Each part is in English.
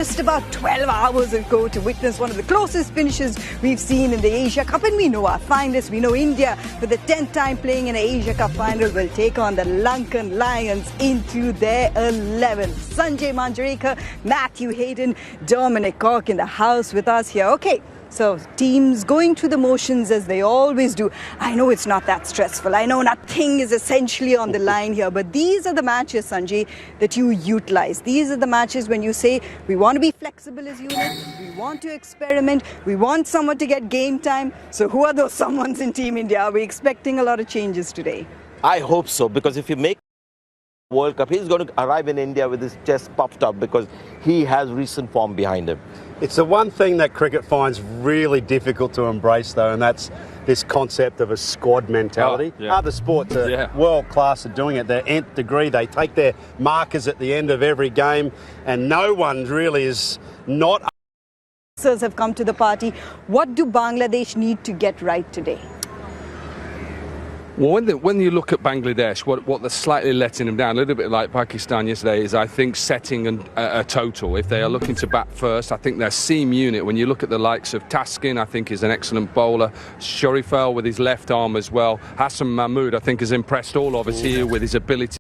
Just about 12 hours ago to witness one of the closest finishes we've seen in the Asia Cup, and we know our finalists. We know India, for the 10th time playing in an Asia Cup final, will take on the Lankan Lions into their 11th. Sanjay Manjrekar, Matthew Hayden, Dominic Cork in the house with us here. Okay, so teams going through the motions as they always do. I know it's not that stressful. I know nothing is essentially on the line here. But these are the matches, Sanjay, that you utilize. These are the matches when you say, we want to be flexible as units, we want to experiment, we want someone to get game time. So who are those someones in Team India? Are we expecting a lot of changes today? I hope so, because if you make World Cup, he's going to arrive in India with his chest puffed up because he has recent form behind him. It's the one thing that cricket finds really difficult to embrace, though, and that's this concept of a squad mentality. Oh, yeah. Other sports are world class at doing it. Their nth degree, they take their markers at the end of every game, and no one really is not. Have come to the party. What do Bangladesh need to get right today? Well, when you look at Bangladesh, what they're slightly letting them down, a little bit like Pakistan yesterday, is I think setting a total. If they are looking to bat first, I think their seam unit, when you look at the likes of Taskin, I think is an excellent bowler. Sharifel with his left arm as well. Hassan Mahmood, I think, has impressed all of us here with his ability.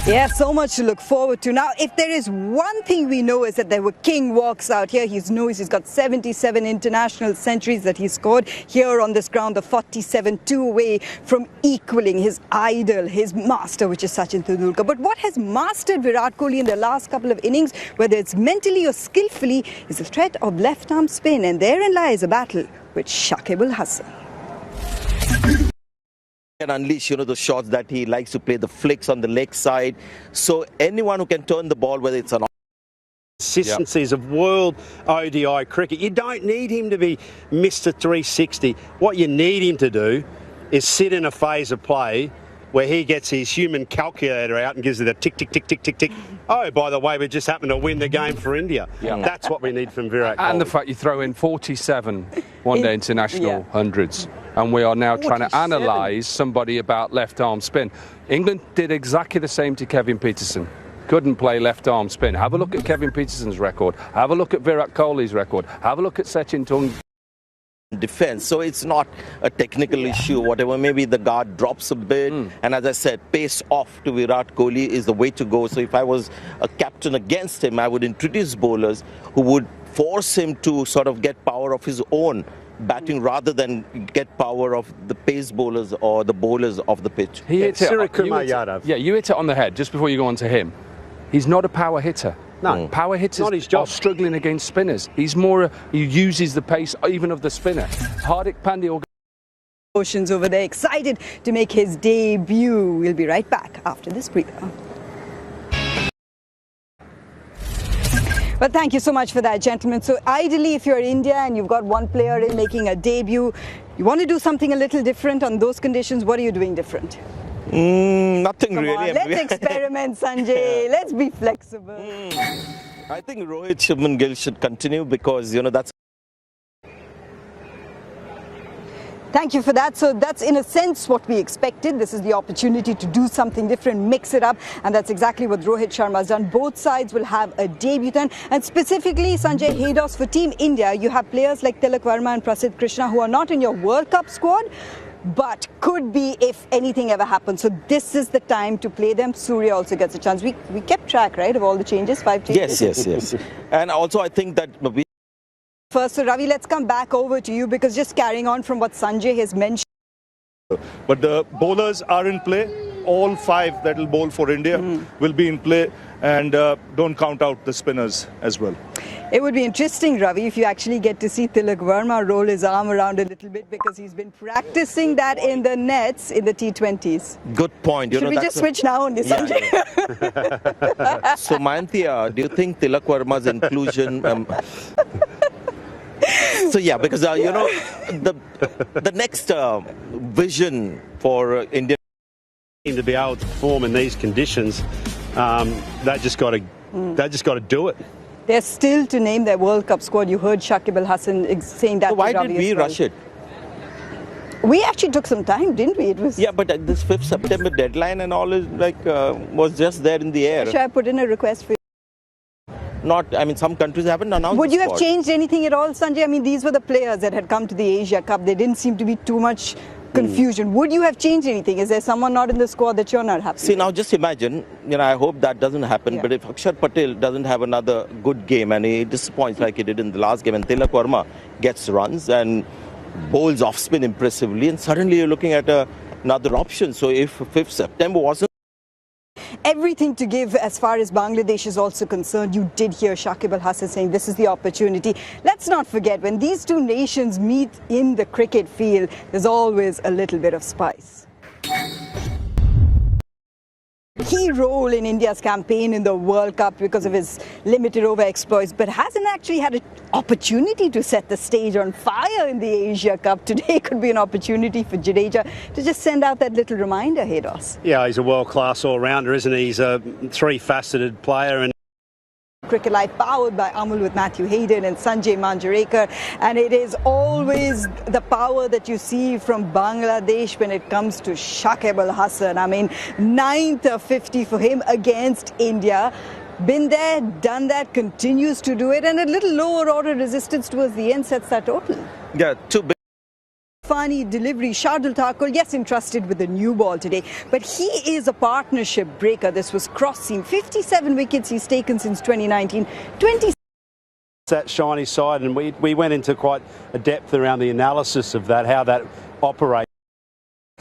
Yeah, so much to look forward to. Now, if there is one thing we know is that there were king walks out here. He knows he's got 77 international centuries that he scored here on this ground, the 47-2 away from equaling his idol, his master, which is Sachin Tendulkar. But what has mastered Virat Kohli in the last couple of innings, whether it's mentally or skillfully, is the threat of left-arm spin. And therein lies a battle with Shakib Al Hasan. Can unleash, the shots that he likes to play, the flicks on the leg side. So anyone who can turn the ball, whether it's an consistencies of world ODI cricket, you don't need him to be Mr. 360. What you need him to do is sit in a phase of play where he gets his human calculator out and gives it a tick, tick, tick, tick, tick, tick. Oh, by the way, we just happened to win the game for India. Yeah. That's what we need from Virat Kohli. And the fact you throw in 47 one-day international hundreds. And we are now trying to analyse somebody about left-arm spin. England did exactly the same to Kevin Peterson. Couldn't play left-arm spin. Have a look at Kevin Peterson's record. Have a look at Virat Kohli's record. Have a look at Sachin Tendulkar. Defense, so it's not a technical issue, whatever. Maybe the guard drops a bit, and as I said, pace off to Virat Kohli is the way to go. So if I was a captain against him, I would introduce bowlers who would force him to sort of get power of his own batting rather than get power of the pace bowlers or the bowlers of the pitch. You hit it on the head just before you go on to him. He's not a power hitter. No, power hitters are struggling against spinners. He uses the pace even of the spinner. Hardik Pandya emotions over there, excited to make his debut. We'll be right back after this breather. Well, thank you so much for that, gentlemen. So ideally, if you're India and you've got one player in making a debut, you want to do something a little different on those conditions. What are you doing different? Nothing Come really. On, let's experiment, Sanjay. Let's be flexible. I think Rohit Shubman Gill should continue because, that's... Thank you for that. So that's in a sense what we expected. This is the opportunity to do something different, mix it up. And that's exactly what Rohit Sharma has done. Both sides will have a debutant. And specifically, Sanjay Haydos, for Team India, you have players like Tilak Verma and Prasidh Krishna who are not in your World Cup squad, but could be if anything ever happens. So this is the time to play them. Surya also gets a chance. We kept track, right, of all the changes, 5 changes? Yes. And also I think that... First, so Ravi, let's come back over to you because just carrying on from what Sanjay has mentioned. But the bowlers are in play. All 5 that will bowl for India will be in play, and don't count out the spinners as well. It would be interesting, Ravi, if you actually get to see Tilak Verma roll his arm around a little bit because he's been practicing that in the nets in the T20s. Good point. Should we just switch now only, Sanjay? Yeah. So, Mayanti, do you think Tilak Verma's inclusion... So yeah, because the next vision for India to be able to perform in these conditions, they just got to do it. They're still to name their World Cup squad. You heard Shakib Al Hasan saying that. So why did we rush it? We actually took some time, didn't we? It was but this 5th September deadline and all is was just there in the air. Should I put in a request for you? I mean, some countries haven't announced. Would you have squad. changed anything at all, Sanjay? I mean, these were the players that had come to the Asia Cup. There didn't seem to be too much confusion. Would you have changed anything? Is there someone not in the squad that you're not happy See, with? now just imagine, I hope that doesn't happen, Yeah. but if Akshar Patel doesn't have another good game and he disappoints like he did in the last game, and Tilak Verma gets runs and bowls off spin impressively, and suddenly you're looking at another option. So if 5th September wasn't Everything to give as far as Bangladesh is also concerned. You did hear Shakib Al Hasan saying this is the opportunity. Let's not forget, when these two nations meet in the cricket field, there's always a little bit of spice. Key role in India's campaign in the World Cup because of his limited over exploits, but hasn't actually had an opportunity to set the stage on fire in the Asia Cup. Today could be an opportunity for Jadeja to just send out that little reminder, Hados. Yeah, he's a world-class all-rounder, isn't he? He's a three-faceted player, and Cricket Live powered by Amul with Matthew Hayden and Sanjay Manjarekar, and it is always the power that you see from Bangladesh when it comes to Shakib Al Hasan. I mean, 9th of 50 for him against India. Been there, done that, continues to do it, and a little lower order resistance towards the end sets that total. Yeah, too big. Funny delivery. Shardul Thakur, yes, entrusted with the new ball today, but he is a partnership breaker. This was cross-seam. 57 wickets he's taken since 2019. 20 that shiny side, and we went into quite a depth around the analysis of that, how that operates,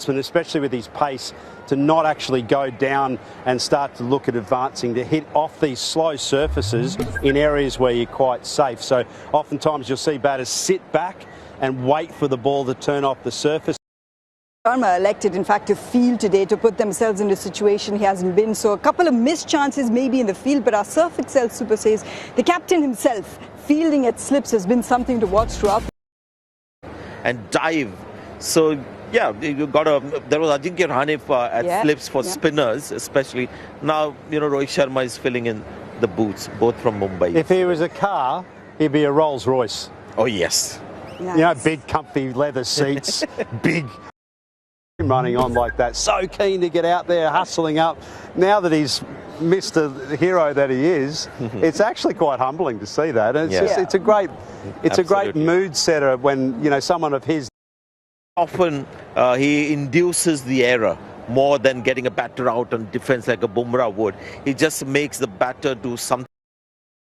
and especially with his pace, to not actually go down and start to look at advancing, to hit off these slow surfaces in areas where you're quite safe. So oftentimes you'll see batters sit back and wait for the ball to turn off the surface. Sharma elected, in fact, to field today to put themselves in a situation he hasn't been. So a couple of missed chances maybe in the field, but our Surf Excel Super says the captain himself fielding at slips has been something to watch throughout. And dive. So, yeah, you got there was Ajinkya Rahane at slips for spinners, especially. Now, Rohit Sharma is filling in the boots, both from Mumbai. If he was a car, he'd be a Rolls Royce. Oh, yes. Nice. Big comfy leather seats, big running on like that. So keen to get out there, hustling up. Now that he's Mr. Hero that he is, it's actually quite humbling to see that. And it's a great mood setter when someone of his. Often he induces the error more than getting a batter out on defense like a Bumrah would. He just makes the batter do something.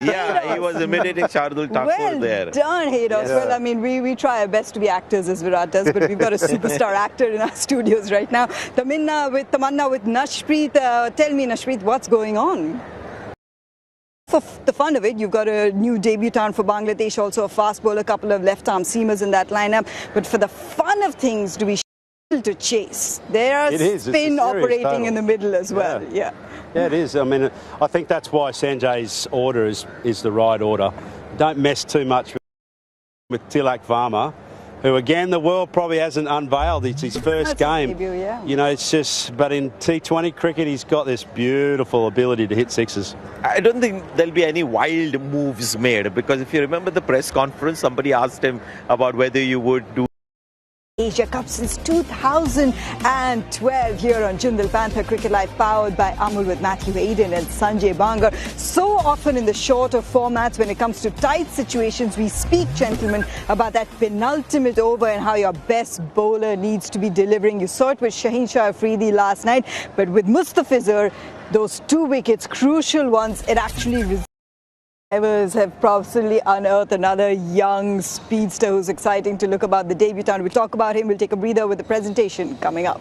Yeah, he was imitating Shardul Thakur there. Well done, Hados. Yes. Well, I mean, we try our best to be actors as Virat does, but we've got a superstar actor in our studios right now. Tamanna with Nashpreet. Tell me, Nashpreet, what's going on? For the fun of it, you've got a new debutant for Bangladesh, also a fast bowler, a couple of left-arm seamers in that lineup. But for the fun of things, do we to chase? There are spin operating in the middle as well. Yeah, it is. I mean, I think that's why Sanjay's order is the right order. Don't mess too much with Tilak Verma, who again the world probably hasn't unveiled. It's his first game. Debut, yeah. It's just, but in T20 cricket, he's got this beautiful ability to hit sixes. I don't think there'll be any wild moves made, because if you remember the press conference, somebody asked him about whether you would do Asia Cup since 2012 here on Jindal Panther Cricket Live, powered by Amul with Matthew Hayden and Sanjay Bangar. So often in the shorter formats, when it comes to tight situations, we speak, gentlemen, about that penultimate over and how your best bowler needs to be delivering. You saw it with Shaheen Shah Afridi last night, but with Mustafizur, those 2 wickets, crucial ones, it actually Drivers have probably unearthed another young speedster who's exciting to look about, the debutant. We'll talk about him. We'll take a breather with the presentation coming up.